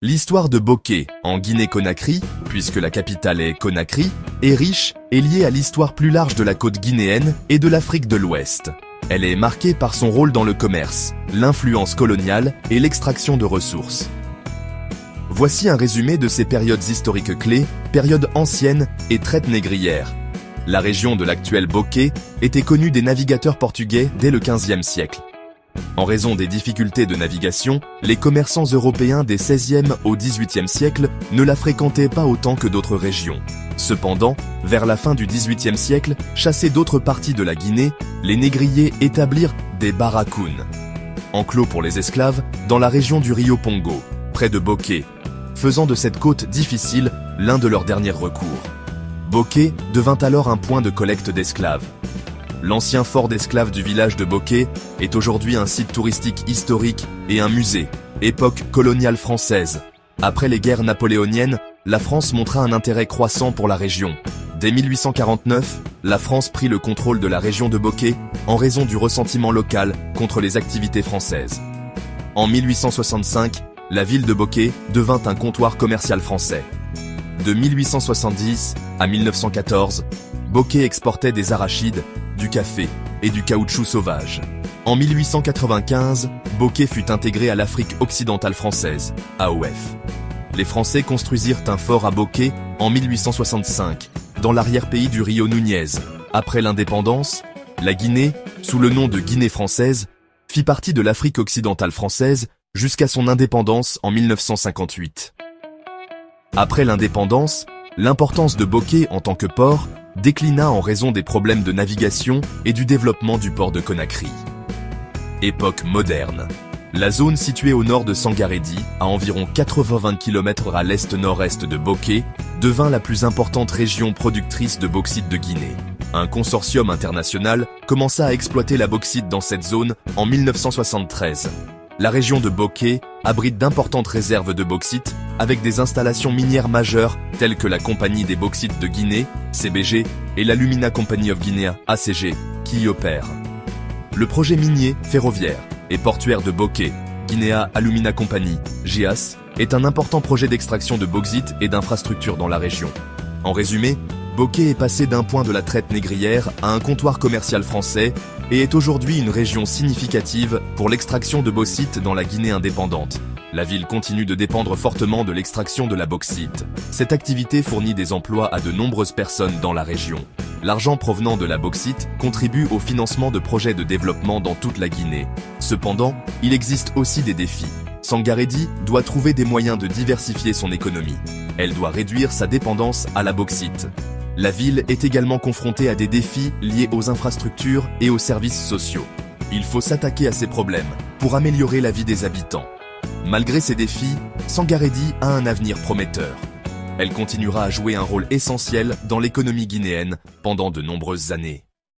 L'histoire de Bokeh, en Guinée-Conakry, puisque la capitale est Conakry, est riche et liée à l'histoire plus large de la côte guinéenne et de l'Afrique de l'Ouest. Elle est marquée par son rôle dans le commerce, l'influence coloniale et l'extraction de ressources. Voici un résumé de ces périodes historiques clés, périodes anciennes et traite négrière. La région de l'actuel Bokeh était connue des navigateurs portugais dès le XVe siècle. En raison des difficultés de navigation, les commerçants européens des XVIe au XVIIIe siècle ne la fréquentaient pas autant que d'autres régions. Cependant, vers la fin du XVIIIe siècle, chassés d'autres parties de la Guinée, les négriers établirent des barracounes, enclos pour les esclaves, dans la région du Rio Pongo, près de Bokeh, faisant de cette côte difficile l'un de leurs derniers recours. Bokeh devint alors un point de collecte d'esclaves. L'ancien fort d'esclaves du village de Bokeh est aujourd'hui un site touristique historique et un musée, époque coloniale française. Après les guerres napoléoniennes, la France montra un intérêt croissant pour la région. Dès 1849, la France prit le contrôle de la région de Bokeh en raison du ressentiment local contre les activités françaises. En 1865, la ville de Bokeh devint un comptoir commercial français. De 1870 à 1914, Bokeh exportait des arachides, du café et du caoutchouc sauvage. En 1895, Bokeh fut intégré à l'Afrique occidentale française, AOF. Les Français construisirent un fort à Bokeh en 1865, dans l'arrière-pays du Rio Nunez. Après l'indépendance, la Guinée, sous le nom de Guinée française, fit partie de l'Afrique occidentale française jusqu'à son indépendance en 1958. Après l'indépendance, l'importance de Bokeh en tant que port déclina en raison des problèmes de navigation et du développement du port de Conakry. Époque moderne. La zone située au nord de Sangarédy, à environ 80 km à l'est-nord-est de Bokeh, devint la plus importante région productrice de bauxite de Guinée. Un consortium international commença à exploiter la bauxite dans cette zone en 1973. La région de Bokeh abrite d'importantes réserves de bauxite avec des installations minières majeures telles que la Compagnie des Bauxites de Guinée, CBG, et l'Alumina Company of Guinea, ACG, qui y opèrent. Le projet minier, ferroviaire et portuaire de Bokeh, Guinea Alumina Company, GIAS, est un important projet d'extraction de bauxite et d'infrastructures dans la région. En résumé, Bokeh est passé d'un point de la traite négrière à un comptoir commercial français et est aujourd'hui une région significative pour l'extraction de bauxite dans la Guinée indépendante. La ville continue de dépendre fortement de l'extraction de la bauxite. Cette activité fournit des emplois à de nombreuses personnes dans la région. L'argent provenant de la bauxite contribue au financement de projets de développement dans toute la Guinée. Cependant, il existe aussi des défis. Sangarédy doit trouver des moyens de diversifier son économie. Elle doit réduire sa dépendance à la bauxite. La ville est également confrontée à des défis liés aux infrastructures et aux services sociaux. Il faut s'attaquer à ces problèmes pour améliorer la vie des habitants. Malgré ces défis, Sangarédy a un avenir prometteur. Elle continuera à jouer un rôle essentiel dans l'économie guinéenne pendant de nombreuses années.